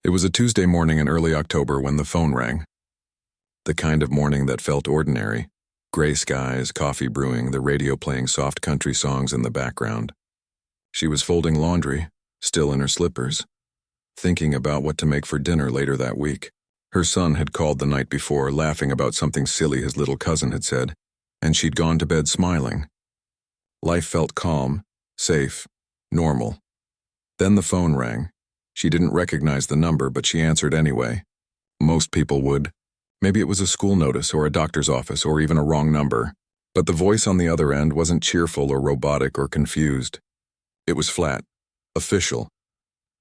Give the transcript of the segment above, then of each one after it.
It was a Tuesday morning in early October when the phone rang. The kind of morning that felt ordinary. Gray skies, coffee brewing, the radio playing soft country songs in the background. She was folding laundry, still in her slippers, thinking about what to make for dinner later that week. Her son had called the night before, laughing about something silly his little cousin had said, and she'd gone to bed smiling. Life felt calm, safe, normal. Then the phone rang. She didn't recognize the number, but she answered anyway. Most people would. Maybe it was a school notice or a doctor's office or even a wrong number. But the voice on the other end wasn't cheerful or robotic or confused. It was flat, official,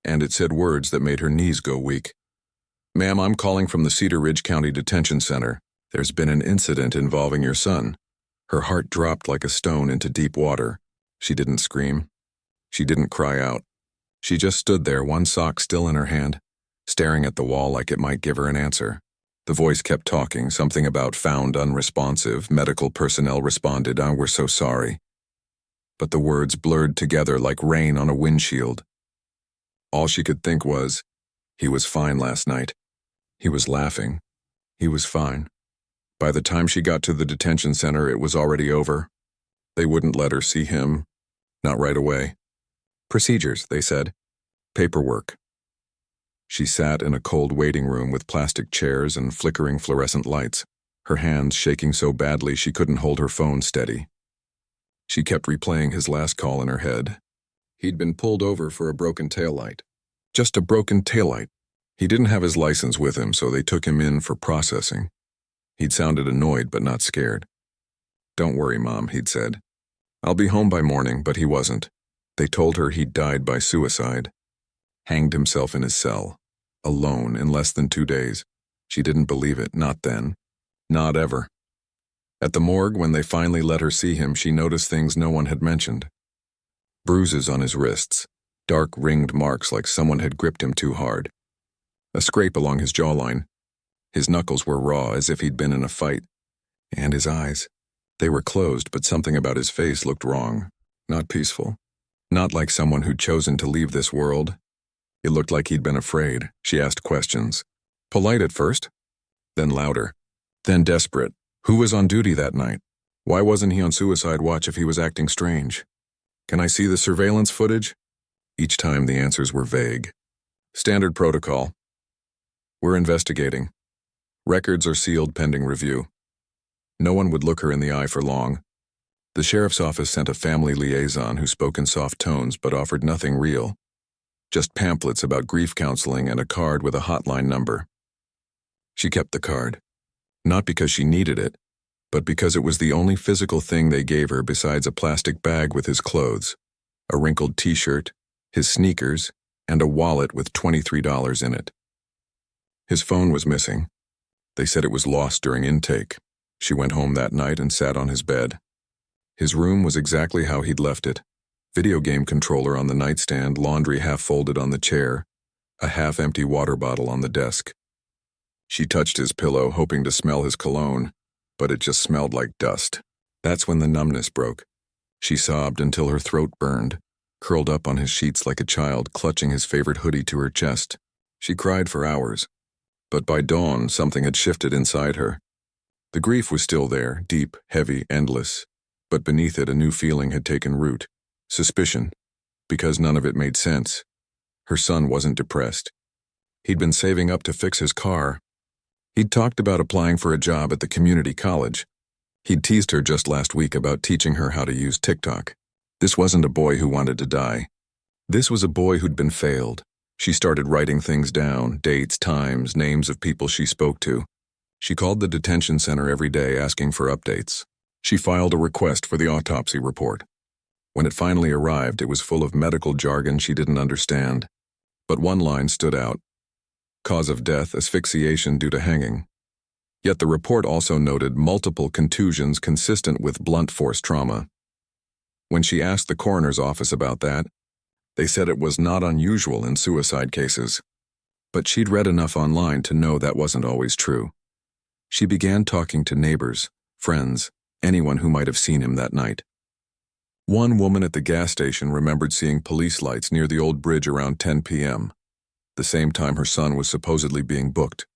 and it said words that made her knees go weak. "Ma'am, I'm calling from the Cedar Ridge County Detention Center. There's been an incident involving your son." Her heart dropped like a stone into deep water. She didn't scream. She didn't cry out. She just stood there, one sock still in her hand, staring at the wall like it might give her an answer. The voice kept talking, something about found unresponsive. Medical personnel responded, "We're so sorry." But the words blurred together like rain on a windshield. All she could think was, he was fine last night. He was laughing. He was fine. By the time she got to the detention center, it was already over. They wouldn't let her see him. Not right away. Procedures, they said. Paperwork. She sat in a cold waiting room with plastic chairs and flickering fluorescent lights, her hands shaking so badly she couldn't hold her phone steady. She kept replaying his last call in her head. He'd been pulled over for a broken taillight. Just a broken taillight. He didn't have his license with him, so they took him in for processing. He'd sounded annoyed but not scared. "Don't worry, Mom," he'd said. "I'll be home by morning," but he wasn't. They told her he'd died by suicide. Hanged himself in his cell, alone in less than 2 days. She didn't believe it, not then. Not ever. At the morgue, when they finally let her see him, she noticed things no one had mentioned. Bruises on his wrists, dark ringed marks like someone had gripped him too hard. A scrape along his jawline. His knuckles were raw, as if he'd been in a fight. And his eyes. They were closed, but something about his face looked wrong. Not peaceful. Not like someone who'd chosen to leave this world. It looked like he'd been afraid. She asked questions. Polite at first, then louder, then desperate. Who was on duty that night? Why wasn't he on suicide watch if he was acting strange? Can I see the surveillance footage? Each time the answers were vague. Standard protocol. We're investigating. Records are sealed pending review. No one would look her in the eye for long. The sheriff's office sent a family liaison who spoke in soft tones but offered nothing real. Just pamphlets about grief counseling and a card with a hotline number. She kept the card. Not because she needed it, but because it was the only physical thing they gave her besides a plastic bag with his clothes, a wrinkled t-shirt, his sneakers, and a wallet with $23 in it. His phone was missing. They said it was lost during intake. She went home that night and sat on his bed. His room was exactly how he'd left it. Video game controller on the nightstand, laundry half folded on the chair, a half-empty water bottle on the desk. She touched his pillow, hoping to smell his cologne, but it just smelled like dust. That's when the numbness broke. She sobbed until her throat burned, curled up on his sheets like a child, clutching his favorite hoodie to her chest. She cried for hours, but by dawn something had shifted inside her. The grief was still there, deep, heavy, endless, but beneath it a new feeling had taken root. Suspicion, because none of it made sense. Her son wasn't depressed. He'd been saving up to fix his car. He'd talked about applying for a job at the community college. He'd teased her just last week about teaching her how to use TikTok. This wasn't a boy who wanted to die. This was a boy who'd been failed. She started writing things down, dates, times, names of people she spoke to. She called the detention center every day asking for updates. She filed a request for the autopsy report. When it finally arrived, it was full of medical jargon she didn't understand. But one line stood out. Cause of death, asphyxiation due to hanging. Yet the report also noted multiple contusions consistent with blunt force trauma. When she asked the coroner's office about that, they said it was not unusual in suicide cases. But she'd read enough online to know that wasn't always true. She began talking to neighbors, friends, anyone who might have seen him that night. One woman at the gas station remembered seeing police lights near the old bridge around 10 p.m. the same time her son was supposedly being booked.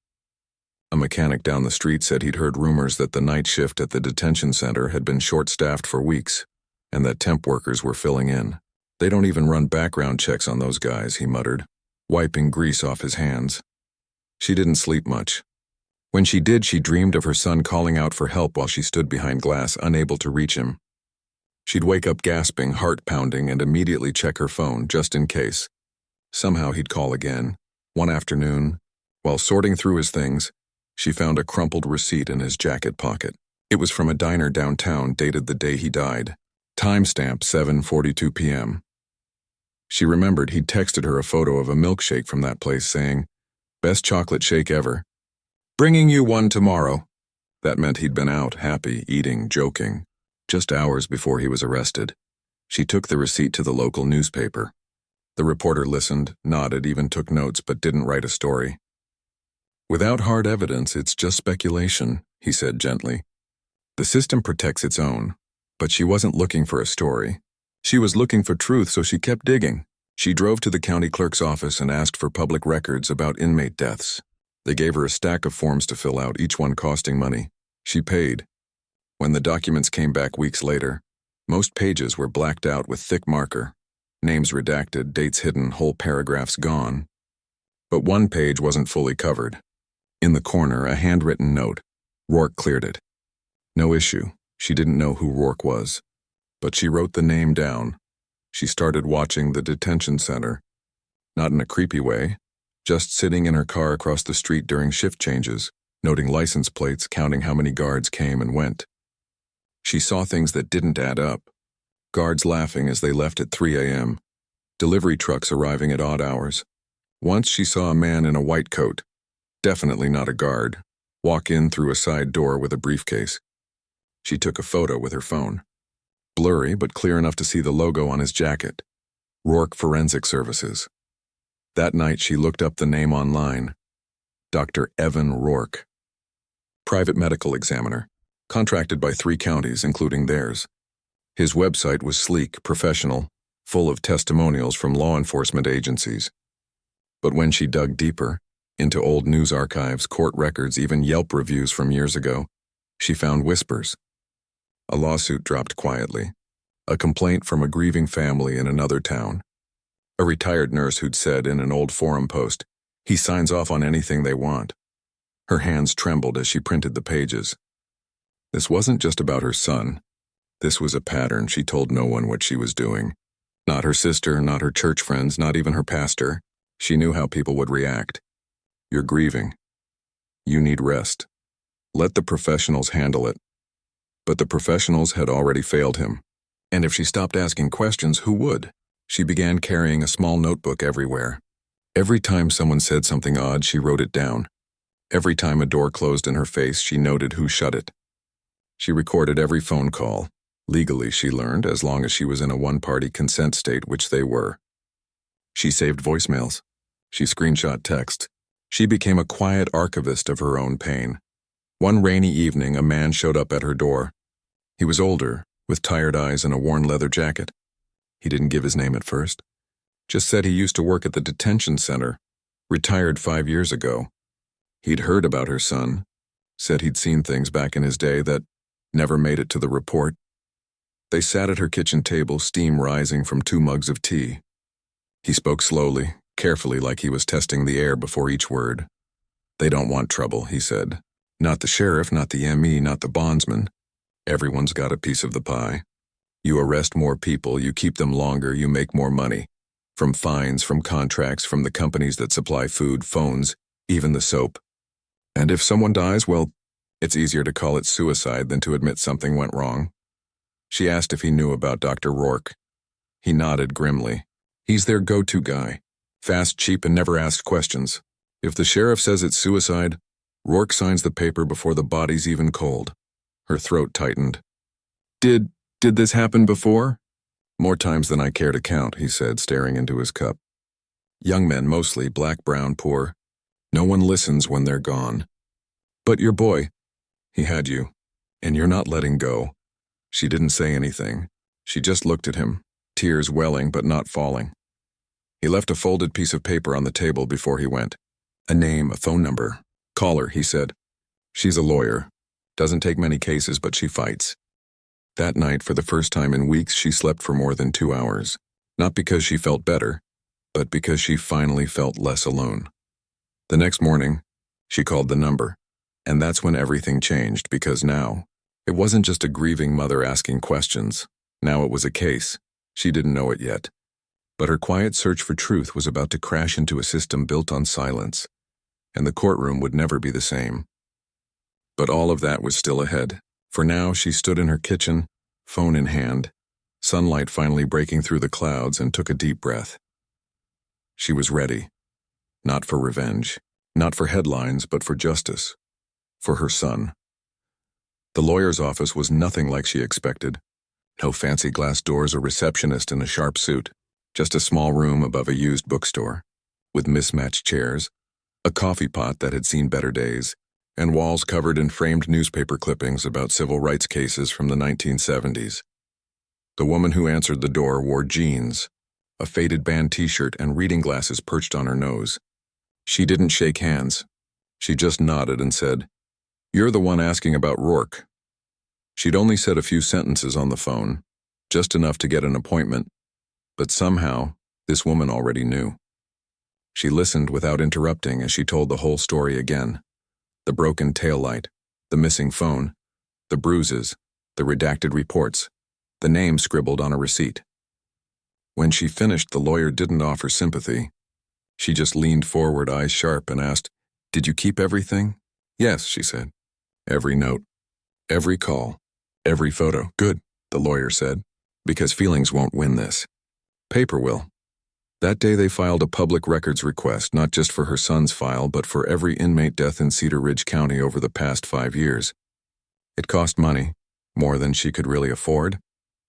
A mechanic down the street said he'd heard rumors that the night shift at the detention center had been short-staffed for weeks, and that temp workers were filling in. "They don't even run background checks on those guys," he muttered, wiping grease off his hands. She didn't sleep much. When she did, she dreamed of her son calling out for help while she stood behind glass, unable to reach him. She'd wake up gasping, heart pounding, and immediately check her phone, just in case. Somehow he'd call again. One afternoon, while sorting through his things, she found a crumpled receipt in his jacket pocket. It was from a diner downtown, dated the day he died. Timestamp 7:42 p.m. She remembered he'd texted her a photo of a milkshake from that place saying, "Best chocolate shake ever. Bringing you one tomorrow." That meant he'd been out, happy, eating, joking. Just hours before he was arrested. She took the receipt to the local newspaper. The reporter listened, nodded, even took notes, but didn't write a story. "Without hard evidence, it's just speculation," he said gently. "The system protects its own." But she wasn't looking for a story. She was looking for truth, so she kept digging. She drove to the county clerk's office and asked for public records about inmate deaths. They gave her a stack of forms to fill out, each one costing money. She paid. When the documents came back weeks later, most pages were blacked out with thick marker. Names redacted, dates hidden, whole paragraphs gone. But one page wasn't fully covered. In the corner, a handwritten note. Rourke cleared it. No issue. She didn't know who Rourke was. But she wrote the name down. She started watching the detention center. Not in a creepy way, just sitting in her car across the street during shift changes, noting license plates, counting how many guards came and went. She saw things that didn't add up. Guards laughing as they left at 3 a.m. Delivery trucks arriving at odd hours. Once she saw a man in a white coat, definitely not a guard, walk in through a side door with a briefcase. She took a photo with her phone. Blurry, but clear enough to see the logo on his jacket. Rourke Forensic Services. That night she looked up the name online. Dr. Evan Rourke. Private medical examiner. Contracted by 3 counties, including theirs. His website was sleek, professional, full of testimonials from law enforcement agencies. But when she dug deeper, into old news archives, court records, even Yelp reviews from years ago, she found whispers. A lawsuit dropped quietly. A complaint from a grieving family in another town. A retired nurse who'd said in an old forum post, "He signs off on anything they want." Her hands trembled as she printed the pages. This wasn't just about her son. This was a pattern. She told no one what she was doing. Not her sister, not her church friends, not even her pastor. She knew how people would react. "You're grieving. You need rest. Let the professionals handle it." But the professionals had already failed him. And if she stopped asking questions, who would? She began carrying a small notebook everywhere. Every time someone said something odd, she wrote it down. Every time a door closed in her face, she noted who shut it. She recorded every phone call. Legally, she learned, as long as she was in a one-party consent state, which they were. She saved voicemails. She screenshot text. She became a quiet archivist of her own pain. One rainy evening, a man showed up at her door. He was older, with tired eyes and a worn leather jacket. He didn't give his name at first. Just said he used to work at the detention center, retired 5 years ago. He'd heard about her son, said he'd seen things back in his day that never made it to the report. They sat at her kitchen table, steam rising from 2 mugs of tea. He spoke slowly, carefully, like he was testing the air before each word. "They don't want trouble," he said. "Not the sheriff, not the ME, not the bondsman. Everyone's got a piece of the pie. You arrest more people, you keep them longer, you make more money. From fines, from contracts, from the companies that supply food, phones, even the soap. And if someone dies, well, it's easier to call it suicide than to admit something went wrong." She asked if he knew about Dr. Rourke. He nodded grimly. "He's their go-to guy. Fast, cheap, and never asks questions. If the sheriff says it's suicide, Rourke signs the paper before the body's even cold." Her throat tightened. Did this happen before?" "More times than I care to count," he said, staring into his cup. "Young men mostly, black, brown, poor. No one listens when they're gone. But your boy, he had you, and you're not letting go." She didn't say anything. She just looked at him, tears welling but not falling. He left a folded piece of paper on the table before he went. A name, a phone number. Call her, he said. She's a lawyer. Doesn't take many cases, but she fights. That night, for the first time in weeks, she slept for more than 2 hours. Not because she felt better, but because she finally felt less alone. The next morning, she called the number, and that's when everything changed, because now, it wasn't just a grieving mother asking questions. Now it was a case. She didn't know it yet. But her quiet search for truth was about to crash into a system built on silence, and the courtroom would never be the same. But all of that was still ahead. For now, she stood in her kitchen, phone in hand, sunlight finally breaking through the clouds, and took a deep breath. She was ready. Not for revenge, not for headlines, but for justice. For her son. The lawyer's office was nothing like she expected. No fancy glass doors or receptionist in a sharp suit. Just a small room above a used bookstore, with mismatched chairs, a coffee pot that had seen better days, and walls covered in framed newspaper clippings about civil rights cases from the 1970s. The woman who answered the door wore jeans, a faded band t-shirt, and reading glasses perched on her nose. She didn't shake hands. She just nodded and said, "You're the one asking about Rourke." She'd only said a few sentences on the phone, just enough to get an appointment, but somehow, this woman already knew. She listened without interrupting as she told the whole story again. The broken taillight, the missing phone, the bruises, the redacted reports, the name scribbled on a receipt. When she finished, the lawyer didn't offer sympathy. She just leaned forward, eyes sharp, and asked, "Did you keep everything?" "Yes," she said. "Every note, every call, every photo." "Good," the lawyer said, "because feelings won't win this. Paper will." That day they filed a public records request, not just for her son's file, but for every inmate death in Cedar Ridge County over the past 5 years. It cost money, more than she could really afford,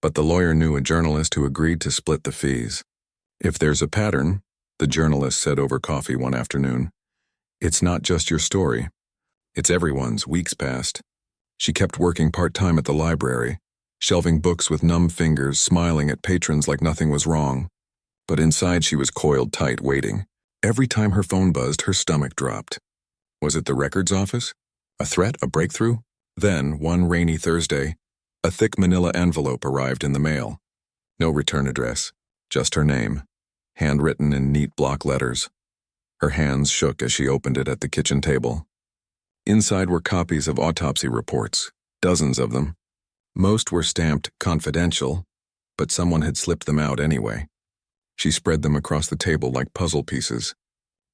but the lawyer knew a journalist who agreed to split the fees. "If there's a pattern," the journalist said over coffee one afternoon, "it's not just your story. It's everyone's." Weeks passed. She kept working part-time at the library, shelving books with numb fingers, smiling at patrons like nothing was wrong. But inside she was coiled tight, waiting. Every time her phone buzzed, her stomach dropped. Was it the records office? A threat? A breakthrough? Then, one rainy Thursday, a thick manila envelope arrived in the mail. No return address, just her name, handwritten in neat block letters. Her hands shook as she opened it at the kitchen table. Inside were copies of autopsy reports, dozens of them. Most were stamped confidential, but someone had slipped them out anyway. She spread them across the table like puzzle pieces.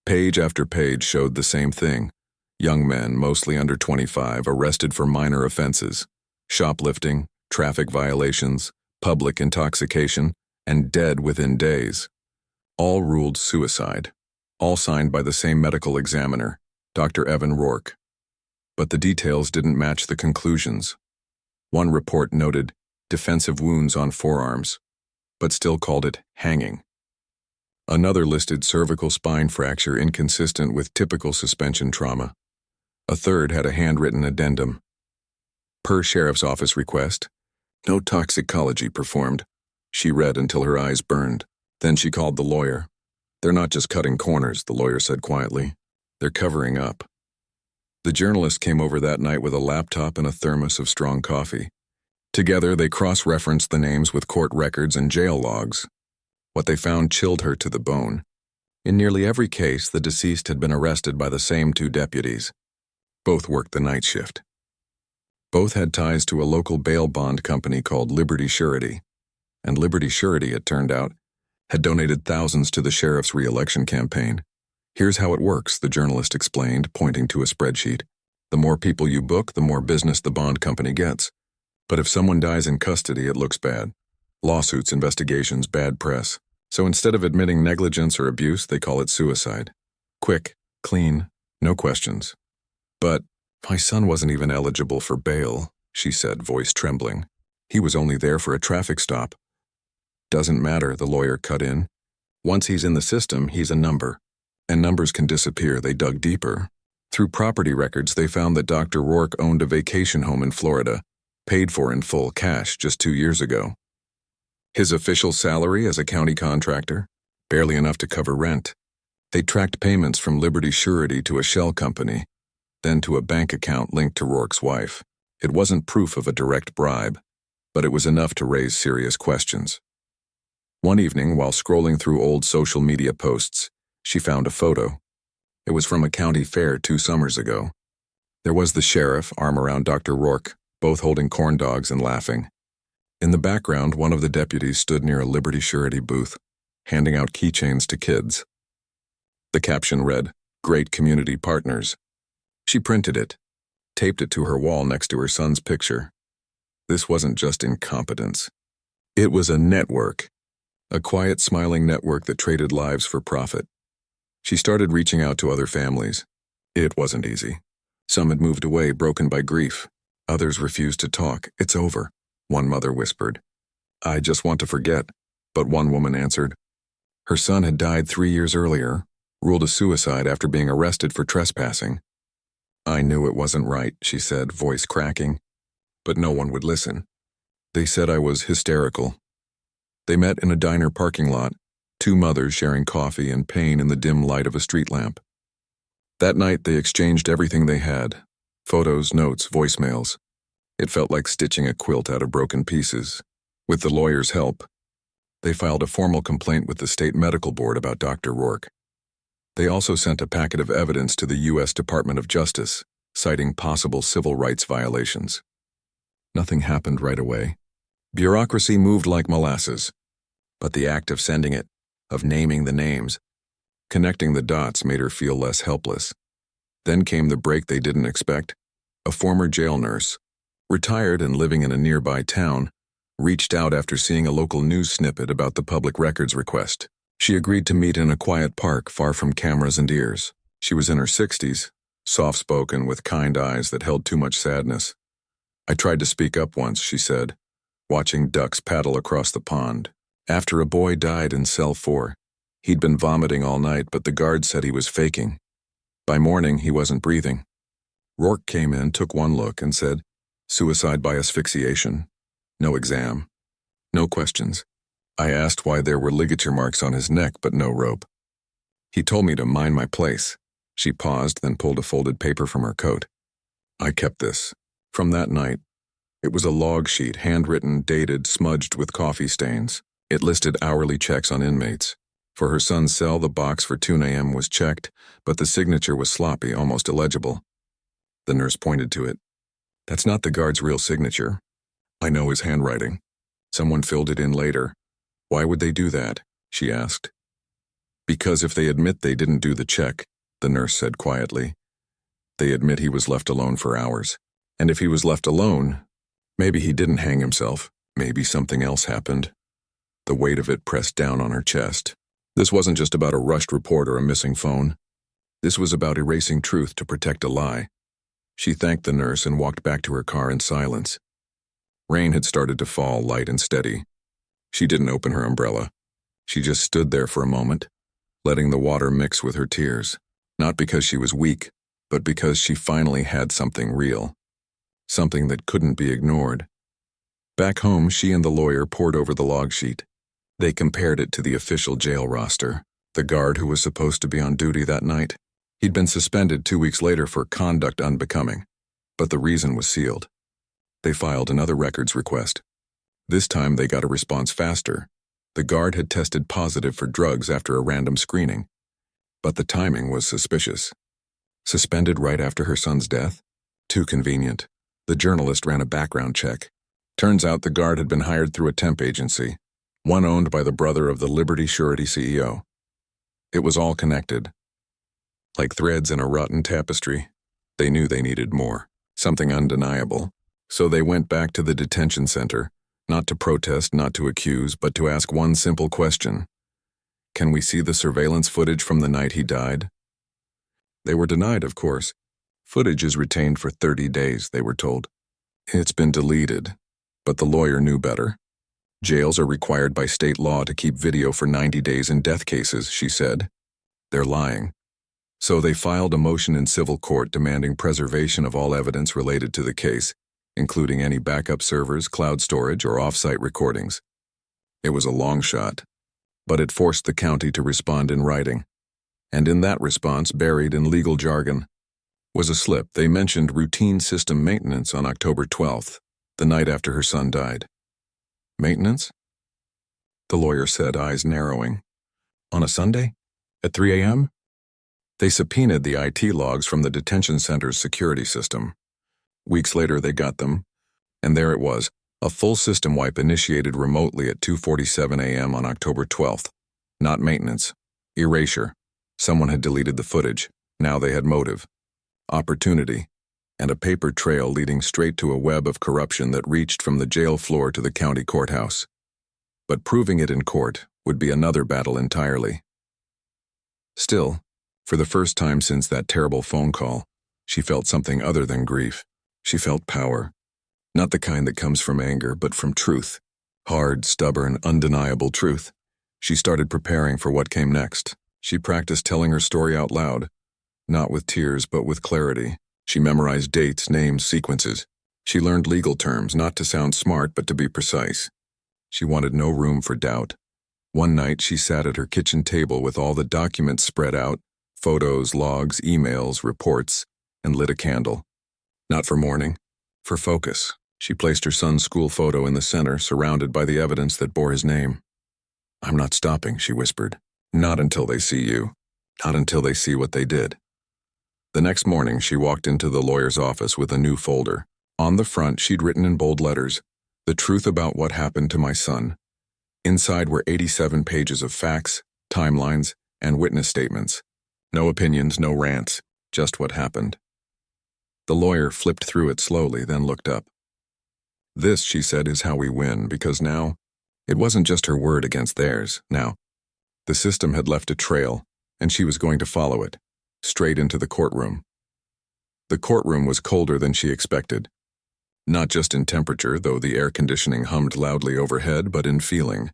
Page after page showed the same thing. Young men, mostly under 25, arrested for minor offenses. Shoplifting, traffic violations, public intoxication, and dead within days. All ruled suicide. All signed by the same medical examiner, Dr. Evan Rourke. But the details didn't match the conclusions. One report noted defensive wounds on forearms, but still called it hanging. Another listed cervical spine fracture inconsistent with typical suspension trauma. A third had a handwritten addendum. Per sheriff's office request, no toxicology performed. She read until her eyes burned. Then she called the lawyer. "They're not just cutting corners," the lawyer said quietly. "They're covering up." The journalist came over that night with a laptop and a thermos of strong coffee. Together, they cross-referenced the names with court records and jail logs. What they found chilled her to the bone. In nearly every case, the deceased had been arrested by the same 2 deputies. Both worked the night shift. Both had ties to a local bail bond company called Liberty Surety. And Liberty Surety, it turned out, had donated thousands to the sheriff's re-election campaign. "Here's how it works," the journalist explained, pointing to a spreadsheet. "The more people you book, the more business the bond company gets. But if someone dies in custody, it looks bad. Lawsuits, investigations, bad press. So instead of admitting negligence or abuse, they call it suicide. Quick, clean, no questions." "But my son wasn't even eligible for bail," she said, voice trembling. "He was only there for a traffic stop." "Doesn't matter," the lawyer cut in. "Once he's in the system, he's a number. And numbers can disappear." They dug deeper. Through property records, they found that Dr. Rourke owned a vacation home in Florida, paid for in full cash just 2 years ago. His official salary as a county contractor? barely enough to cover rent. They tracked payments from Liberty Surety to a shell company, then to a bank account linked to Rourke's wife. It wasn't proof of a direct bribe, but it was enough to raise serious questions. One evening, while scrolling through old social media posts, she found a photo. It was from a county fair 2 summers ago. There was the sheriff, arm around Dr. Rourke, both holding corn dogs and laughing. In the background, one of the deputies stood near a Liberty Surety booth, handing out keychains to kids. The caption read, "Great Community Partners." She printed it, taped it to her wall next to her son's picture. This wasn't just incompetence. It was a network, a quiet, smiling network that traded lives for profit. She started reaching out to other families. It wasn't easy. Some had moved away, broken by grief. Others refused to talk. "It's over," one mother whispered. "I just want to forget," but one woman answered. Her son had died 3 years earlier, ruled a suicide after being arrested for trespassing. "I knew it wasn't right," she said, voice cracking. But no one would listen. They said I was hysterical. They met in a diner parking lot, 2 mothers sharing coffee and pain in the dim light of a street lamp. That night they exchanged everything they had, photos, notes, voicemails. It felt like stitching a quilt out of broken pieces. With the lawyer's help, they filed a formal complaint with the state medical board about Dr. Rourke. They also sent a packet of evidence to the U.S. Department of Justice, citing possible civil rights violations. Nothing happened right away. Bureaucracy moved like molasses. But the act of sending it, of naming the names, connecting the dots made her feel less helpless. Then came the break they didn't expect. A former jail nurse, retired and living in a nearby town, reached out after seeing a local news snippet about the public records request. She agreed to meet in a quiet park far from cameras and ears. She was in her 60s, soft-spoken with kind eyes that held too much sadness. "I tried to speak up once," she said, watching ducks paddle across the pond. "After a boy died in cell 4. He'd been vomiting all night, but the guard said he was faking. By morning, he wasn't breathing. Rourke came in, took one look, and said, 'Suicide by asphyxiation.' No exam. No questions. I asked why there were ligature marks on his neck, but no rope. He told me to mind my place." She paused, then pulled a folded paper from her coat. "I kept this. From that night. It was a log sheet, handwritten, dated, smudged with coffee stains. It listed hourly checks on inmates. For her son's cell, the box for 2 a.m. was checked, but the signature was sloppy, almost illegible." The nurse pointed to it. "That's not the guard's real signature. I know his handwriting. Someone filled it in later." "Why would they do that?" she asked. "Because if they admit they didn't do the check," the nurse said quietly, "they admit he was left alone for hours. And if he was left alone, maybe he didn't hang himself. Maybe something else happened." The weight of it pressed down on her chest. This wasn't just about a rushed report or a missing phone. This was about erasing truth to protect a lie. She thanked the nurse and walked back to her car in silence. Rain had started to fall, light and steady. She didn't open her umbrella. She just stood there for a moment, letting the water mix with her tears, not because she was weak, but because she finally had something real, something that couldn't be ignored. Back home, she and the lawyer pored over the log sheet. They compared it to the official jail roster, the guard who was supposed to be on duty that night. He'd been suspended 2 weeks later for conduct unbecoming, but the reason was sealed. They filed another records request. This time they got a response faster. The guard had tested positive for drugs after a random screening, but the timing was suspicious. Suspended right after her son's death? Too convenient. The journalist ran a background check. Turns out the guard had been hired through a temp agency, one owned by the brother of the Liberty Surety CEO. It was all connected. Like threads in a rotten tapestry. They knew they needed more, something undeniable. So they went back to the detention center, not to protest, not to accuse, but to ask one simple question. Can we see the surveillance footage from the night he died? They were denied, of course. Footage is retained for 30 days, they were told. It's been deleted, but the lawyer knew better. Jails are required by state law to keep video for 90 days in death cases, she said. They're lying. So they filed a motion in civil court demanding preservation of all evidence related to the case, including any backup servers, cloud storage, or off-site recordings. It was a long shot, but it forced the county to respond in writing. And in that response, buried in legal jargon, was a slip. They mentioned routine system maintenance on October 12th, the night after her son died. Maintenance? The lawyer said, eyes narrowing. On a Sunday? At 3 a.m.? They subpoenaed the IT logs from the detention center's security system. Weeks later, they got them, and there it was, a full system wipe initiated remotely at 2:47 a.m. on October 12th. Not maintenance. Erasure. Someone had deleted the footage. Now they had motive, opportunity, and a paper trail leading straight to a web of corruption that reached from the jail floor to the county courthouse. But proving it in court would be another battle entirely. Still, for the first time since that terrible phone call, she felt something other than grief. She felt power. Not the kind that comes from anger, but from truth. Hard, stubborn, undeniable truth. She started preparing for what came next. She practiced telling her story out loud, not with tears, but with clarity. She memorized dates, names, sequences. She learned legal terms, not to sound smart, but to be precise. She wanted no room for doubt. One night, she sat at her kitchen table with all the documents spread out, photos, logs, emails, reports, and lit a candle. Not for mourning, for focus. She placed her son's school photo in the center, surrounded by the evidence that bore his name. "I'm not stopping," she whispered. "Not until they see you. Not until they see what they did." The next morning, she walked into the lawyer's office with a new folder. On the front, she'd written in bold letters, "The truth about what happened to my son." Inside were 87 pages of facts, timelines, and witness statements. No opinions, no rants, just what happened. The lawyer flipped through it slowly, then looked up. "This," she said, "is how we win, because now, it wasn't just her word against theirs. Now, the system had left a trail, and she was going to follow it, straight into the courtroom." The courtroom was colder than she expected. Not just in temperature, though the air conditioning hummed loudly overhead, but in feeling.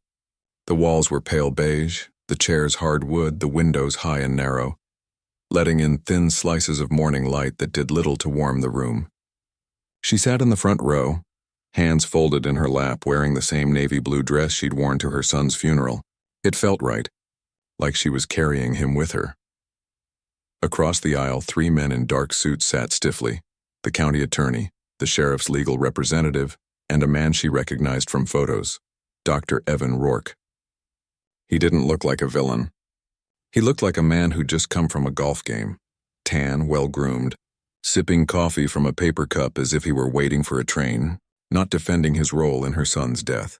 The walls were pale beige, the chairs hard wood, the windows high and narrow, letting in thin slices of morning light that did little to warm the room. She sat in the front row, hands folded in her lap, wearing the same navy blue dress she'd worn to her son's funeral. It felt right, like she was carrying him with her. Across the aisle, 3 men in dark suits sat stiffly, the county attorney, the sheriff's legal representative, and a man she recognized from photos, Dr. Evan Rourke. He didn't look like a villain. He looked like a man who'd just come from a golf game, tan, well-groomed, sipping coffee from a paper cup as if he were waiting for a train, not defending his role in her son's death.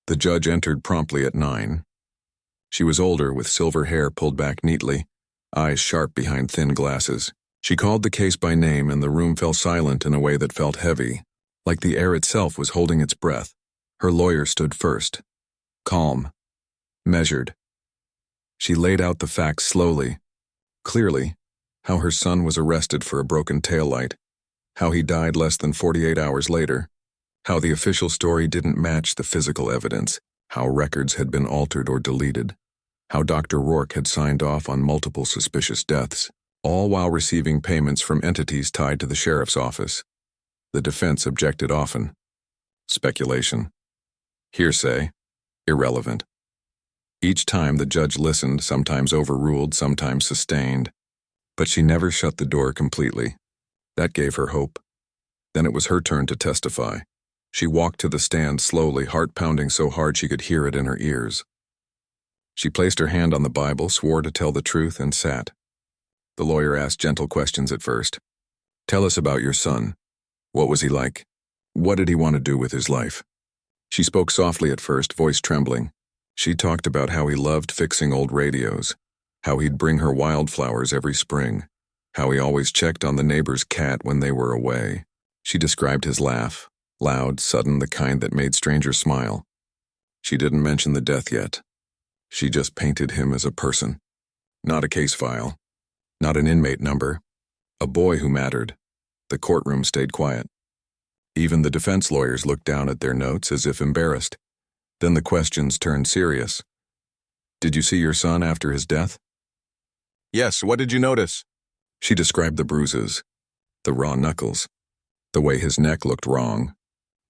The judge entered promptly at 9. She was older, with silver hair pulled back neatly, eyes sharp behind thin glasses. She called the case by name, and the room fell silent in a way that felt heavy, like the air itself was holding its breath. Her lawyer stood first, calm, measured. She laid out the facts slowly, clearly, how her son was arrested for a broken taillight, how he died less than 48 hours later, how the official story didn't match the physical evidence, how records had been altered or deleted, how Dr. Rourke had signed off on multiple suspicious deaths, all while receiving payments from entities tied to the sheriff's office. The defense objected often. Speculation. Hearsay. Irrelevant. Each time the judge listened, sometimes overruled, sometimes sustained, but she never shut the door completely. That gave her hope. Then it was her turn to testify. She walked to the stand slowly, heart pounding so hard she could hear it in her ears. She placed her hand on the Bible, swore to tell the truth, and sat. The lawyer asked gentle questions at first. "Tell us about your son. What was he like? What did he want to do with his life?" She spoke softly at first, voice trembling. She talked about how he loved fixing old radios, how he'd bring her wildflowers every spring, how he always checked on the neighbor's cat when they were away. She described his laugh, loud, sudden, the kind that made strangers smile. She didn't mention the death yet. She just painted him as a person, not a case file, not an inmate number, a boy who mattered. The courtroom stayed quiet. Even the defense lawyers looked down at their notes as if embarrassed. Then the questions turned serious. "Did you see your son after his death?" "Yes, what did you notice?" She described the bruises, the raw knuckles, the way his neck looked wrong.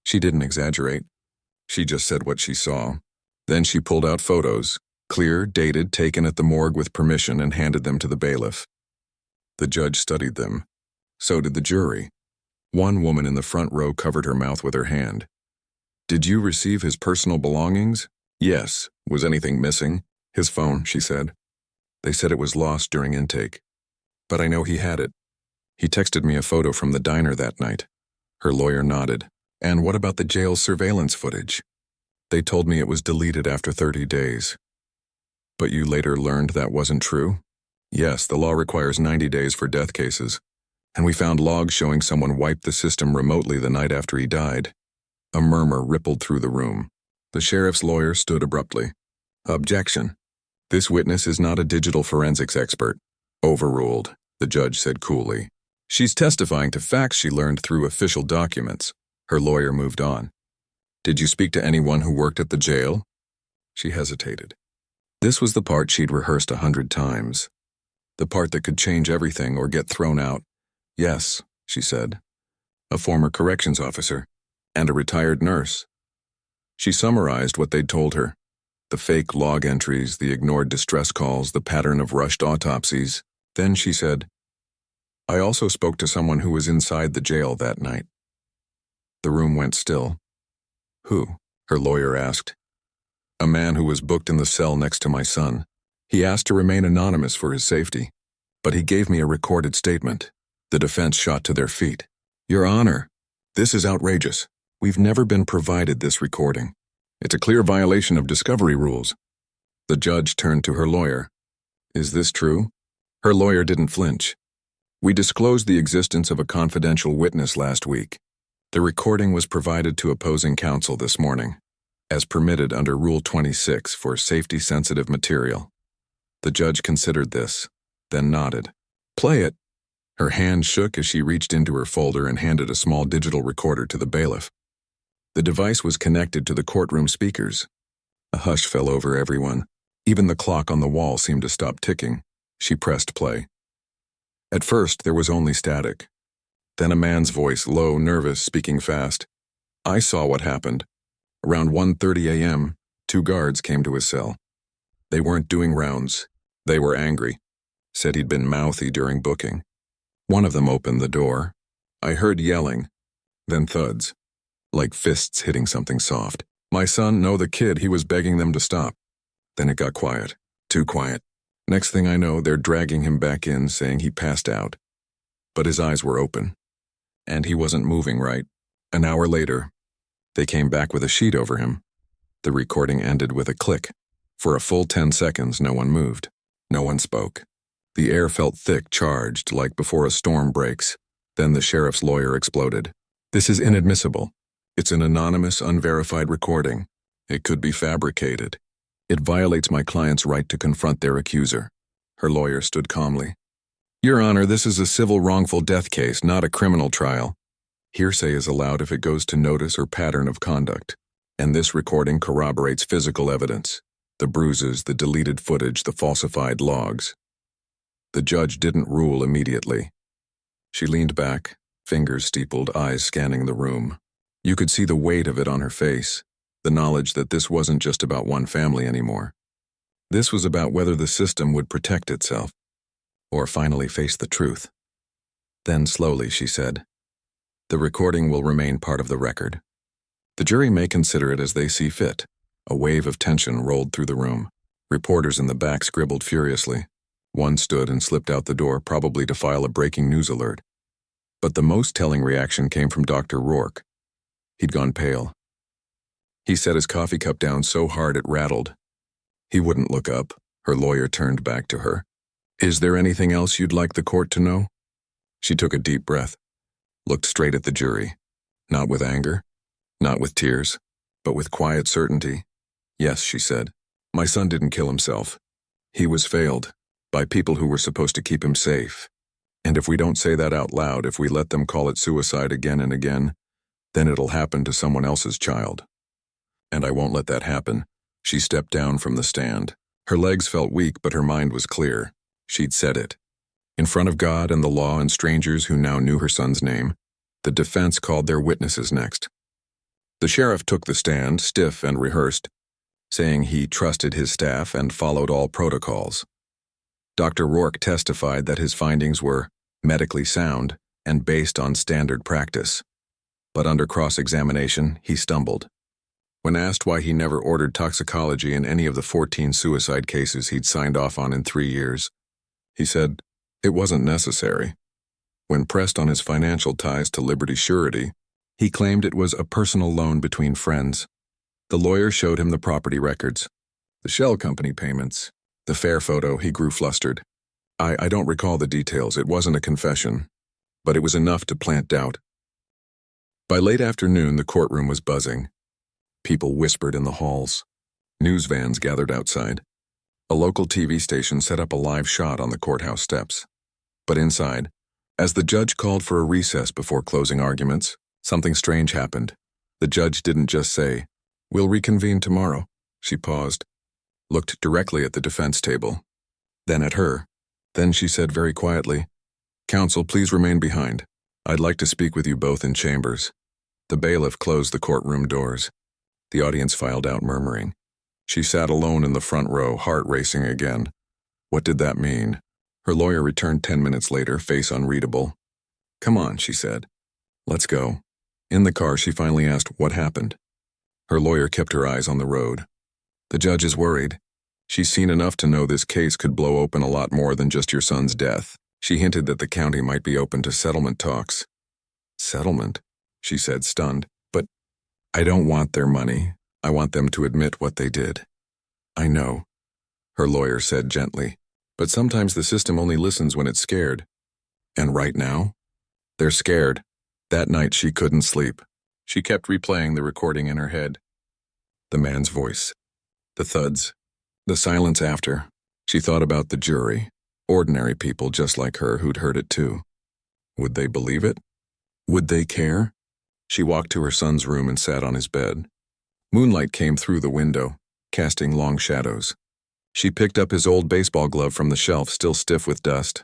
She didn't exaggerate. She just said what she saw. Then she pulled out photos, Clear, dated, taken at the morgue with permission, and handed them to the bailiff. The judge studied them. So did the jury. One woman in the front row covered her mouth with her hand. "Did you receive his personal belongings?" "Yes." "Was anything missing?" "His phone," she said. "They said it was lost during intake. But I know he had it. He texted me a photo from the diner that night." Her lawyer nodded. "And what about the jail's surveillance footage?" "They told me it was deleted after 30 days. "But you later learned that wasn't true?" "Yes, the law requires 90 days for death cases. And we found logs showing someone wiped the system remotely the night after he died." A murmur rippled through the room. The sheriff's lawyer stood abruptly. "Objection. This witness is not a digital forensics expert." "Overruled," the judge said coolly. "She's testifying to facts she learned through official documents." Her lawyer moved on. "Did you speak to anyone who worked at the jail?" She hesitated. This was the part she'd rehearsed 100 times. The part that could change everything or get thrown out. "Yes," she said. "A former corrections officer. And a retired nurse." She summarized what they'd told her. The fake log entries, the ignored distress calls, the pattern of rushed autopsies. Then she said, "I also spoke to someone who was inside the jail that night." The room went still. "Who?" her lawyer asked. "A man who was booked in the cell next to my son. He asked to remain anonymous for his safety. But he gave me a recorded statement." The defense shot to their feet. "Your Honor, this is outrageous. We've never been provided this recording. It's a clear violation of discovery rules." The judge turned to her lawyer. "Is this true?" Her lawyer didn't flinch. "We disclosed the existence of a confidential witness last week. The recording was provided to opposing counsel this morning, as permitted under Rule 26 for safety-sensitive material." The judge considered this, then nodded. "Play it." Her hand shook as she reached into her folder and handed a small digital recorder to the bailiff. The device was connected to the courtroom speakers. A hush fell over everyone. Even the clock on the wall seemed to stop ticking. She pressed play. At first, there was only static. Then a man's voice, low, nervous, speaking fast. "I saw what happened. Around 1:30 a.m., 2 guards came to his cell. They weren't doing rounds. They were angry. Said he'd been mouthy during booking. One of them opened the door. I heard yelling, then thuds, like fists hitting something soft. My son, no, the kid, he was begging them to stop. Then it got quiet, too quiet. Next thing I know, they're dragging him back in, saying he passed out. But his eyes were open, and he wasn't moving right. An hour later, they came back with a sheet over him. The recording ended with a click. For a full 10 seconds, no one moved. No one spoke. The air felt thick, charged, like before a storm breaks. Then the sheriff's lawyer exploded. "This is inadmissible. It's an anonymous, unverified recording. It could be fabricated. It violates my client's right to confront their accuser." Her lawyer stood calmly. "Your Honor, this is a civil wrongful death case, not a criminal trial. Hearsay is allowed if it goes to notice or pattern of conduct. And this recording corroborates physical evidence. The bruises, the deleted footage, the falsified logs." The judge didn't rule immediately. She leaned back, fingers steepled, eyes scanning the room. You could see the weight of it on her face, the knowledge that this wasn't just about one family anymore. This was about whether the system would protect itself, or finally face the truth. Then slowly she said, "The recording will remain part of the record. The jury may consider it as they see fit." A wave of tension rolled through the room. Reporters in the back scribbled furiously. One stood and slipped out the door, probably to file a breaking news alert. But the most telling reaction came from Dr. Rourke. He'd gone pale. He set his coffee cup down so hard it rattled. He wouldn't look up. Her lawyer turned back to her. "Is there anything else you'd like the court to know?" She took a deep breath, looked straight at the jury. Not with anger, not with tears, but with quiet certainty. "Yes," she said. "My son didn't kill himself. He was failed by people who were supposed to keep him safe. And if we don't say that out loud, if we let them call it suicide again and again, then it'll happen to someone else's child. And I won't let that happen." She stepped down from the stand. Her legs felt weak, but her mind was clear. She'd said it. In front of God and the law and strangers who now knew her son's name, the defense called their witnesses next. The sheriff took the stand, stiff and rehearsed. saying he trusted his staff and followed all protocols. Dr. Rourke testified that his findings were medically sound and based on standard practice. But under cross-examination, he stumbled. When asked why he never ordered toxicology in any of the 14 suicide cases he'd signed off on in 3 years, he said it wasn't necessary. When pressed on his financial ties to Liberty Surety, he claimed it was a personal loan between friends. The lawyer showed him the property records, the shell company payments, the fare photo. He grew flustered. I don't recall the details. It wasn't a confession, but it was enough to plant doubt. By late afternoon, the courtroom was buzzing. People whispered in the halls. News vans gathered outside. A local TV station set up a live shot on the courthouse steps. But inside, as the judge called for a recess before closing arguments, something strange happened. The judge didn't just say, "We'll reconvene tomorrow." She paused, looked directly at the defense table, then at her. Then she said very quietly, "Counsel, please remain behind. I'd like to speak with you both in chambers." The bailiff closed the courtroom doors. The audience filed out murmuring. She sat alone in the front row, heart racing again. What did that mean? Her lawyer returned 10 minutes later, face unreadable. "Come on," she said. "Let's go." In the car, she finally asked what happened. Her lawyer kept her eyes on the road. "The judge is worried. She's seen enough to know this case could blow open a lot more than just your son's death. She hinted that the county might be open to settlement talks." "Settlement?" she said, stunned. "But I don't want their money. I want them to admit what they did." "I know," her lawyer said gently, "but sometimes the system only listens when it's scared. And right now, they're scared." That night she couldn't sleep. She kept replaying the recording in her head. The man's voice, the thuds, the silence after. She thought about the jury, ordinary people just like her who'd heard it too. Would they believe it? Would they care? She walked to her son's room and sat on his bed. Moonlight came through the window, casting long shadows. She picked up his old baseball glove from the shelf, still stiff with dust.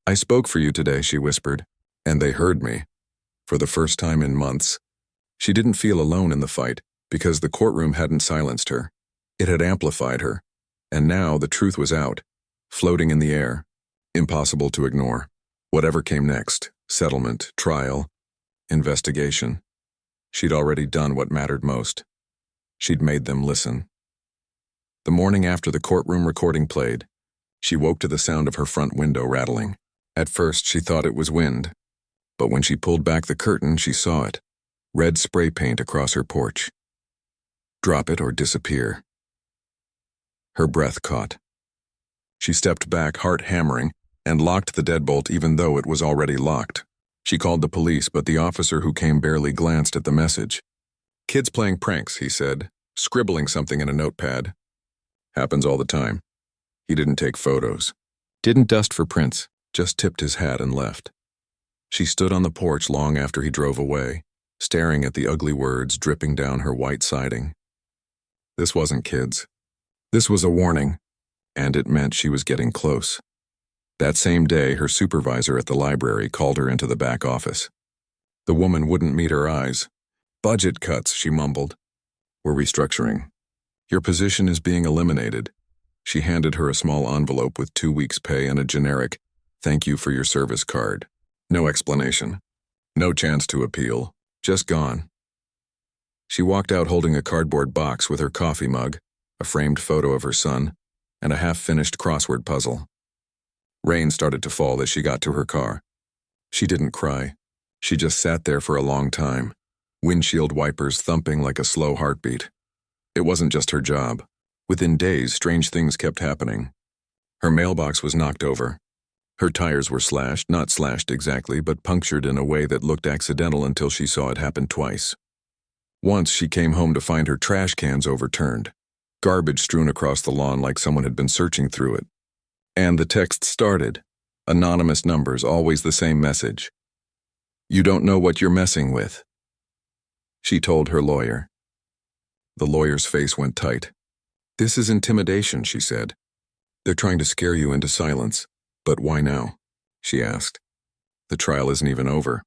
"I spoke for you today," she whispered, "and they heard me." For the first time in months, she didn't feel alone in the fight because the courtroom hadn't silenced her. It had amplified her, and now the truth was out, floating in the air, impossible to ignore. Whatever came next, settlement, trial, investigation. She'd already done what mattered most. She'd made them listen. The morning after the courtroom recording played, she woke to the sound of her front window rattling. At first, she thought it was wind, but when she pulled back the curtain, she saw it, red spray paint across her porch. Drop it or disappear. Her breath caught. She stepped back, heart hammering, and locked the deadbolt even though it was already locked. She called the police, but the officer who came barely glanced at the message. "Kids playing pranks," he said, scribbling something in a notepad. "Happens all the time." He didn't take photos. Didn't dust for prints, just tipped his hat and left. She stood on the porch long after he drove away, staring at the ugly words dripping down her white siding. This wasn't kids. This was a warning, and it meant she was getting close. That same day, her supervisor at the library called her into the back office. The woman wouldn't meet her eyes. "Budget cuts," she mumbled. "We're restructuring. Your position is being eliminated." She handed her a small envelope with 2 weeks' pay and a generic, "Thank you for your service" card. No explanation. No chance to appeal. Just gone. She walked out holding a cardboard box with her coffee mug, a framed photo of her son, and a half-finished crossword puzzle. Rain started to fall as she got to her car. She didn't cry. She just sat there for a long time, windshield wipers thumping like a slow heartbeat. It wasn't just her job. Within days, strange things kept happening. Her mailbox was knocked over. Her tires were slashed, not slashed exactly, but punctured in a way that looked accidental until she saw it happen twice. Once she came home to find her trash cans overturned, garbage strewn across the lawn like someone had been searching through it. And the text started. Anonymous numbers, always the same message. "You don't know what you're messing with," she told her lawyer. The lawyer's face went tight. "This is intimidation," she said. "They're trying to scare you into silence." "But why now?" she asked. "The trial isn't even over."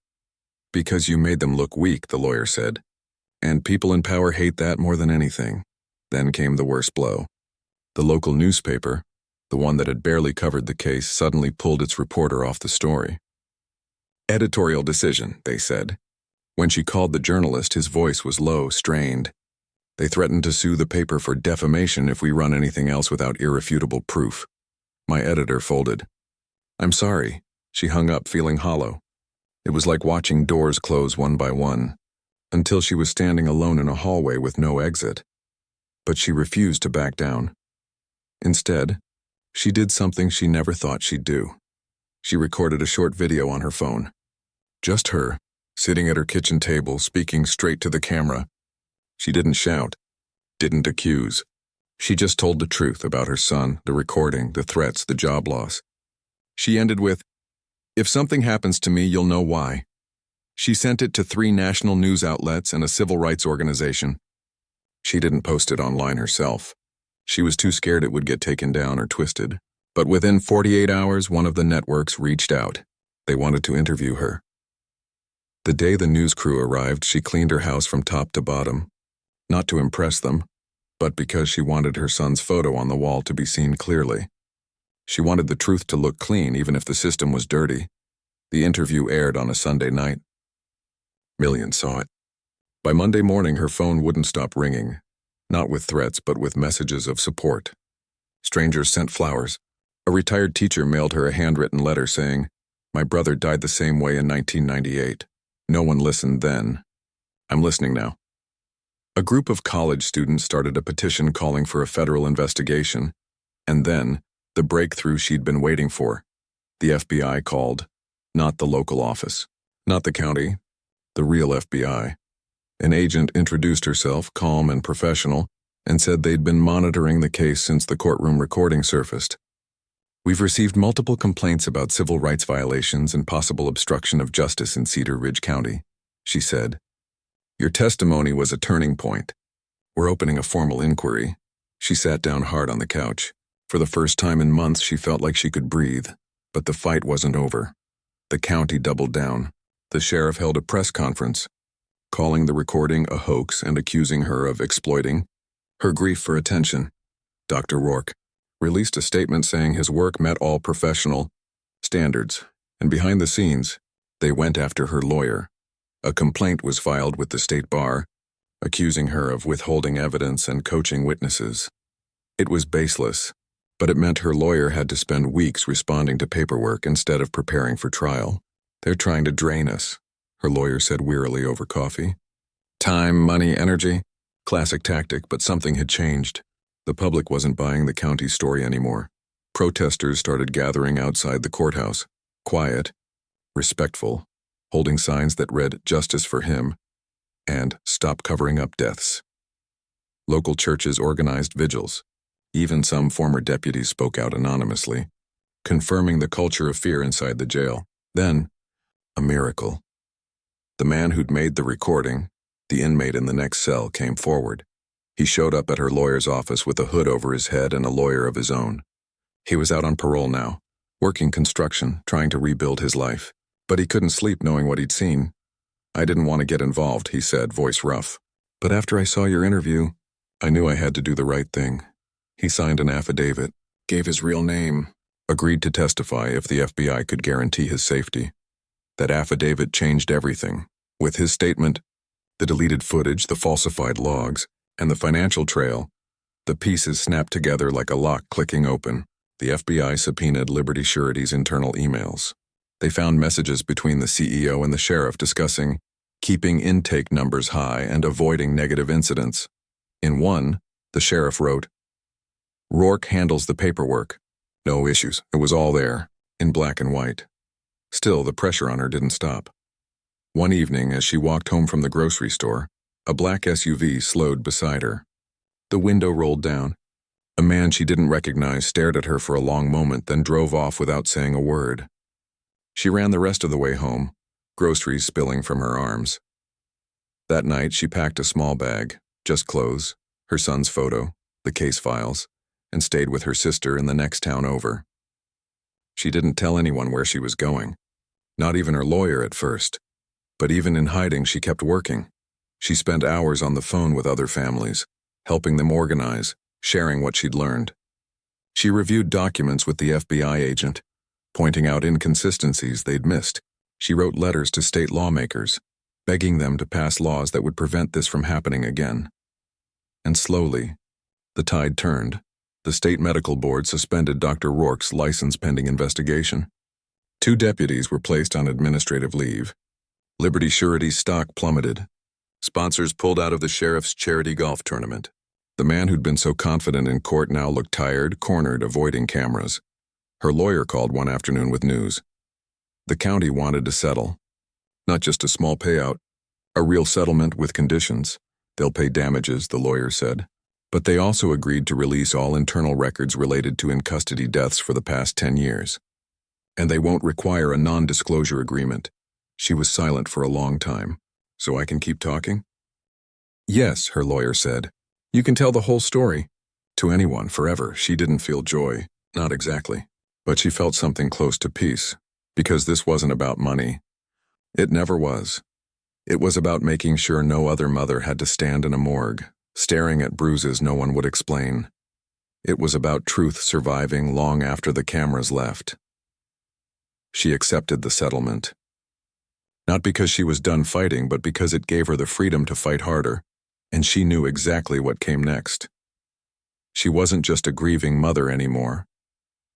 "Because you made them look weak," the lawyer said. "And people in power hate that more than anything. Then came the worst blow. The local newspaper, the one that had barely covered the case, suddenly pulled its reporter off the story. Editorial decision, they said. When she called the journalist, his voice was low, strained. They threatened to sue the paper for defamation if we run anything else without irrefutable proof. My editor folded. I'm sorry. She hung up, feeling hollow. It was like watching doors close one by one, until she was standing alone in a hallway with no exit. But she refused to back down. Instead, she did something she never thought she'd do. She recorded a short video on her phone. Just her, sitting at her kitchen table, speaking straight to the camera. She didn't shout, didn't accuse. She just told the truth about her son, the recording, the threats, the job loss. She ended with, "If something happens to me, you'll know why." She sent it to 3 national news outlets and a civil rights organization. She didn't post it online herself. She was too scared it would get taken down or twisted. But within 48 hours, one of the networks reached out. They wanted to interview her. The day the news crew arrived, she cleaned her house from top to bottom. Not to impress them, but because she wanted her son's photo on the wall to be seen clearly. She wanted the truth to look clean, even if the system was dirty. The interview aired on a Sunday night. Millions saw it. By Monday morning, her phone wouldn't stop ringing, not with threats, but with messages of support. Strangers sent flowers. A retired teacher mailed her a handwritten letter saying, "My brother died the same way in 1998. No one listened then. I'm listening now." A group of college students started a petition calling for a federal investigation, and then, the breakthrough she'd been waiting for. The FBI called, not the local office, not the county, the real FBI. An agent introduced herself, calm and professional, and said they'd been monitoring the case since the courtroom recording surfaced. "We've received multiple complaints about civil rights violations and possible obstruction of justice in Cedar Ridge County," she said. "Your testimony was a turning point. We're opening a formal inquiry." She sat down hard on the couch. For the first time in months, she felt like she could breathe. But the fight wasn't over. The county doubled down. The sheriff held a press conference, calling the recording a hoax and accusing her of exploiting her grief for attention. Dr. Rourke released a statement saying his work met all professional standards, and behind the scenes, they went after her lawyer. A complaint was filed with the state bar, accusing her of withholding evidence and coaching witnesses. It was baseless, but it meant her lawyer had to spend weeks responding to paperwork instead of preparing for trial. "They're trying to drain us," her lawyer said wearily over coffee. Time, money, energy. Classic tactic, but something had changed. The public wasn't buying the county's story anymore. Protesters started gathering outside the courthouse, quiet, respectful, holding signs that read "Justice for him" and "Stop covering up deaths." Local churches organized vigils. Even some former deputies spoke out anonymously, confirming the culture of fear inside the jail. Then, a miracle. The man who'd made the recording, the inmate in the next cell, came forward. He showed up at her lawyer's office with a hood over his head and a lawyer of his own. He was out on parole now, working construction, trying to rebuild his life. But he couldn't sleep knowing what he'd seen. "I didn't want to get involved," he said, voice rough. "But after I saw your interview, I knew I had to do the right thing." He signed an affidavit, gave his real name, agreed to testify if the FBI could guarantee his safety. That affidavit changed everything. With his statement, the deleted footage, the falsified logs, and the financial trail, the pieces snapped together like a lock clicking open. The FBI subpoenaed Liberty Surety's internal emails. They found messages between the CEO and the sheriff discussing keeping intake numbers high and avoiding negative incidents. In one, the sheriff wrote, "Rourke handles the paperwork. No issues. It was all there, in black and white." Still, the pressure on her didn't stop. One evening, as she walked home from the grocery store, a black SUV slowed beside her. The window rolled down. A man she didn't recognize stared at her for a long moment, then drove off without saying a word. She ran the rest of the way home, groceries spilling from her arms. That night, she packed a small bag, just clothes, her son's photo, the case files, and stayed with her sister in the next town over. She didn't tell anyone where she was going, not even her lawyer at first. But even in hiding, she kept working. She spent hours on the phone with other families, helping them organize, sharing what she'd learned. She reviewed documents with the FBI agent, pointing out inconsistencies they'd missed. She wrote letters to state lawmakers, begging them to pass laws that would prevent this from happening again. And slowly, the tide turned. The state medical board suspended Dr. Rourke's license pending investigation. 2 deputies were placed on administrative leave. Liberty Surety's stock plummeted. Sponsors pulled out of the sheriff's charity golf tournament. The man who'd been so confident in court now looked tired, cornered, avoiding cameras. Her lawyer called one afternoon with news. The county wanted to settle. Not just a small payout, a real settlement with conditions. They'll pay damages, the lawyer said. But they also agreed to release all internal records related to in-custody deaths for the past 10 years. And they won't require a non-disclosure agreement. She was silent for a long time. So I can keep talking? Yes, her lawyer said. You can tell the whole story. To anyone, forever. She didn't feel joy. Not exactly. But she felt something close to peace. Because this wasn't about money. It never was. It was about making sure no other mother had to stand in a morgue, staring at bruises no one would explain. It was about truth surviving long after the cameras left. She accepted the settlement. Not because she was done fighting, but because it gave her the freedom to fight harder, and she knew exactly what came next. She wasn't just a grieving mother anymore.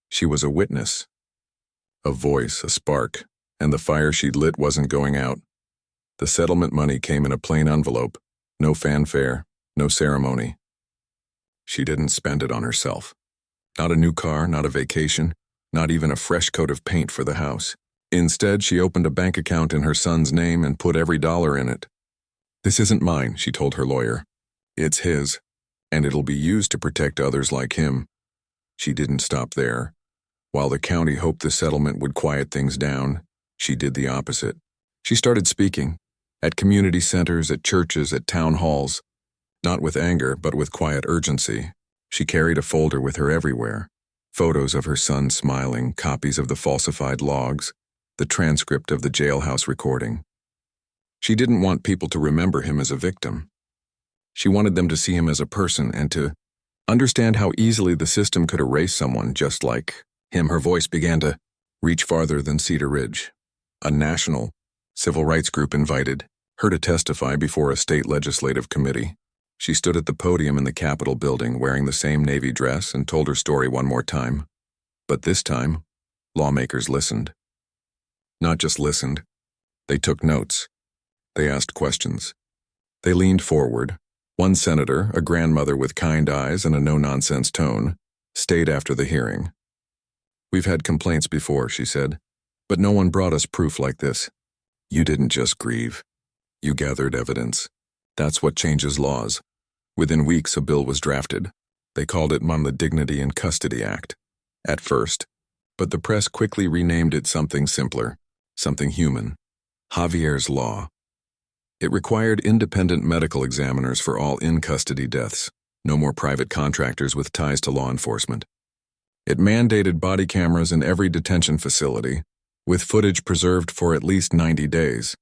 She was a witness. A voice, a spark, and the fire she'd lit wasn't going out. The settlement money came in a plain envelope, no fanfare, no ceremony. She didn't spend it on herself. Not a new car, not a vacation, not even a fresh coat of paint for the house. Instead, she opened a bank account in her son's name and put every dollar in it. This isn't mine, she told her lawyer. It's his, and it'll be used to protect others like him. She didn't stop there. While the county hoped the settlement would quiet things down, she did the opposite. She started speaking, at community centers, at churches, at town halls. Not with anger, but with quiet urgency. She carried a folder with her everywhere. Photos of her son smiling, copies of the falsified logs, the transcript of the jailhouse recording. She didn't want people to remember him as a victim. She wanted them to see him as a person and to understand how easily the system could erase someone just like him. Her voice began to reach farther than Cedar Ridge. A national civil rights group invited her to testify before a state legislative committee. She stood at the podium in the Capitol building wearing the same navy dress and told her story one more time. But this time, lawmakers listened. Not just listened, they took notes. They asked questions. They leaned forward. One senator, a grandmother with kind eyes and a no-nonsense tone, stayed after the hearing. We've had complaints before, she said, but no one brought us proof like this. You didn't just grieve. You gathered evidence. That's what changes laws. Within weeks, a bill was drafted. They called it the Dignity in Custody Act, at first, but the press quickly renamed it something simpler, something human. Javier's Law. It required independent medical examiners for all in-custody deaths, no more private contractors with ties to law enforcement. It mandated body cameras in every detention facility, with footage preserved for at least 90 days.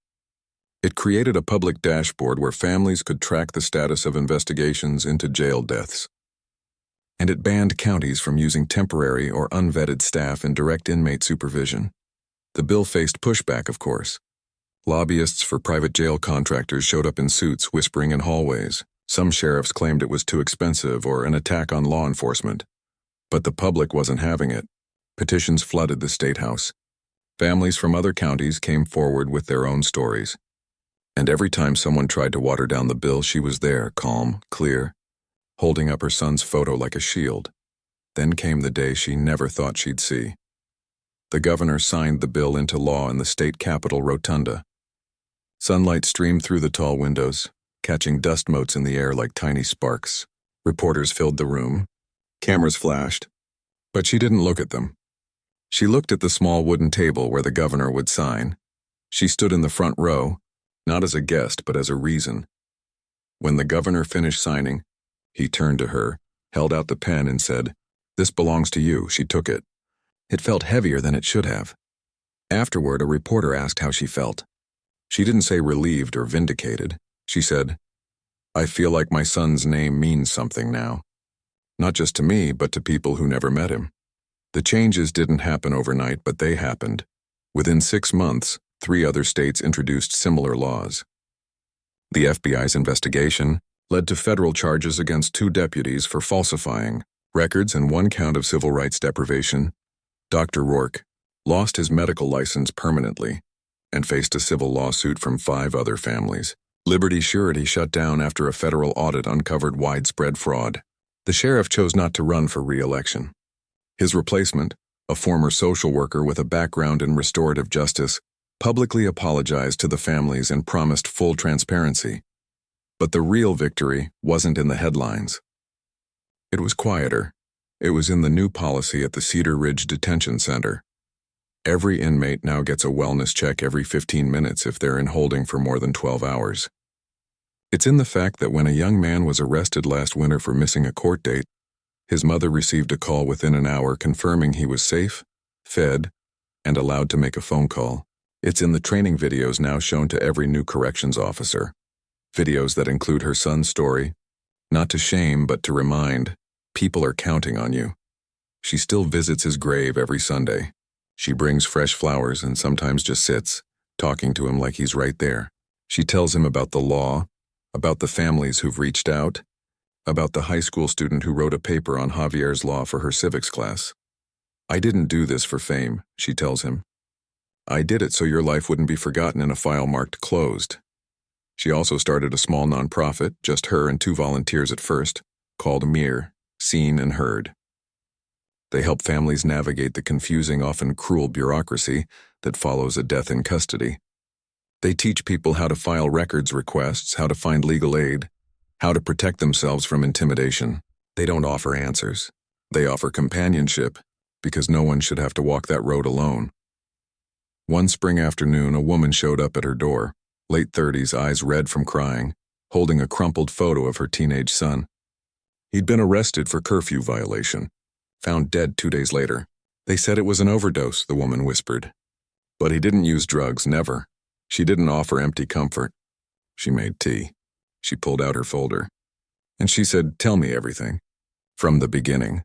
It created a public dashboard where families could track the status of investigations into jail deaths. And it banned counties from using temporary or unvetted staff in direct inmate supervision. The bill faced pushback, of course. Lobbyists for private jail contractors showed up in suits, whispering in hallways. Some sheriffs claimed it was too expensive or an attack on law enforcement. But the public wasn't having it. Petitions flooded the state house. Families from other counties came forward with their own stories. And every time someone tried to water down the bill, she was there, calm, clear, holding up her son's photo like a shield. Then came the day she never thought she'd see. The governor signed the bill into law in the state capitol rotunda. Sunlight streamed through the tall windows, catching dust motes in the air like tiny sparks. Reporters filled the room. Cameras flashed. But she didn't look at them. She looked at the small wooden table where the governor would sign. She stood in the front row, not as a guest, but as a reason. When the governor finished signing, he turned to her, held out the pen and said, "This belongs to you." She took it. It felt heavier than it should have. Afterward, a reporter asked how she felt. She didn't say relieved or vindicated. She said, I feel like my son's name means something now. Not just to me, but to people who never met him. The changes didn't happen overnight, but they happened. Within 6 months, 3 other states introduced similar laws. The FBI's investigation led to federal charges against 2 deputies for falsifying records and 1 count of civil rights deprivation. Dr. Rourke lost his medical license permanently and faced a civil lawsuit from 5 other families. Liberty Surety shut down after a federal audit uncovered widespread fraud. The sheriff chose not to run for re-election. His replacement, a former social worker with a background in restorative justice, publicly apologized to the families and promised full transparency. But the real victory wasn't in the headlines. It was quieter. It was in the new policy at the Cedar Ridge Detention Center. Every inmate now gets a wellness check every 15 minutes if they're in holding for more than 12 hours. It's in the fact that when a young man was arrested last winter for missing a court date, his mother received a call within an hour confirming he was safe, fed, and allowed to make a phone call. It's in the training videos now shown to every new corrections officer. Videos that include her son's story, not to shame but to remind, people are counting on you. She still visits his grave every Sunday. She brings fresh flowers and sometimes just sits, talking to him like he's right there. She tells him about the law, about the families who've reached out, about the high school student who wrote a paper on Javier's law for her civics class. I didn't do this for fame, she tells him. I did it so your life wouldn't be forgotten in a file marked closed. She also started a small nonprofit, just her and 2 volunteers at first, called Mir, Seen and Heard. They help families navigate the confusing, often cruel bureaucracy that follows a death in custody. They teach people how to file records requests, how to find legal aid, how to protect themselves from intimidation. They don't offer answers. They offer companionship, because no one should have to walk that road alone. One spring afternoon, a woman showed up at her door, late 30s, eyes red from crying, holding a crumpled photo of her teenage son. He'd been arrested for curfew violation, found dead 2 days later. They said it was an overdose, the woman whispered. But he didn't use drugs, never. She didn't offer empty comfort. She made tea. She pulled out her folder. And she said, "Tell me everything. From the beginning."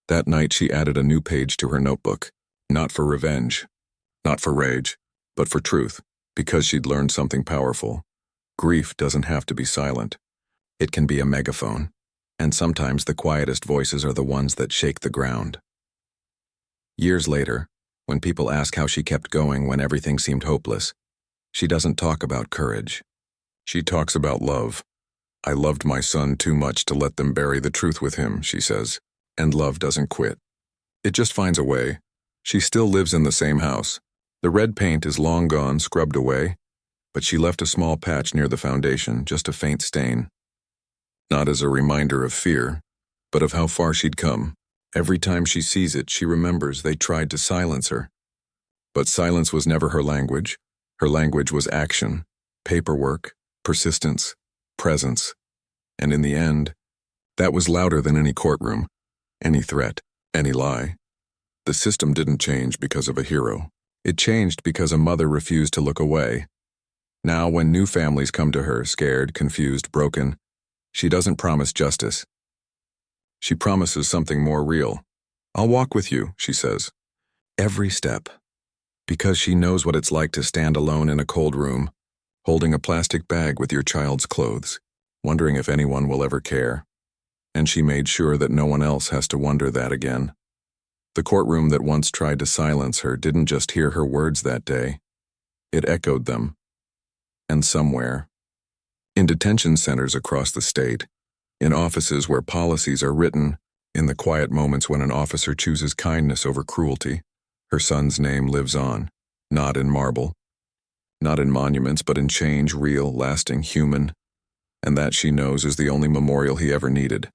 That night she added a new page to her notebook. Not for revenge. Not for rage. But for truth. Because she'd learned something powerful. Grief doesn't have to be silent. It can be a megaphone. And sometimes the quietest voices are the ones that shake the ground. Years later, when people ask how she kept going when everything seemed hopeless, she doesn't talk about courage. She talks about love. I loved my son too much to let them bury the truth with him, she says. And love doesn't quit. It just finds a way. She still lives in the same house. The red paint is long gone, scrubbed away, but she left a small patch near the foundation, just a faint stain. Not as a reminder of fear, but of how far she'd come. Every time she sees it, she remembers they tried to silence her. But silence was never her language. Her language was action, paperwork, persistence, presence. And in the end, that was louder than any courtroom, any threat, any lie. The system didn't change because of a hero. It changed because a mother refused to look away. Now, when new families come to her, scared, confused, broken, she doesn't promise justice. She promises something more real. I'll walk with you, she says. Every step. Because she knows what it's like to stand alone in a cold room, holding a plastic bag with your child's clothes, wondering if anyone will ever care. And she made sure that no one else has to wonder that again. The courtroom that once tried to silence her didn't just hear her words that day. It echoed them. And somewhere, in detention centers across the state, in offices where policies are written, in the quiet moments when an officer chooses kindness over cruelty, her son's name lives on, not in marble, not in monuments, but in change, real, lasting, human, and that she knows is the only memorial he ever needed.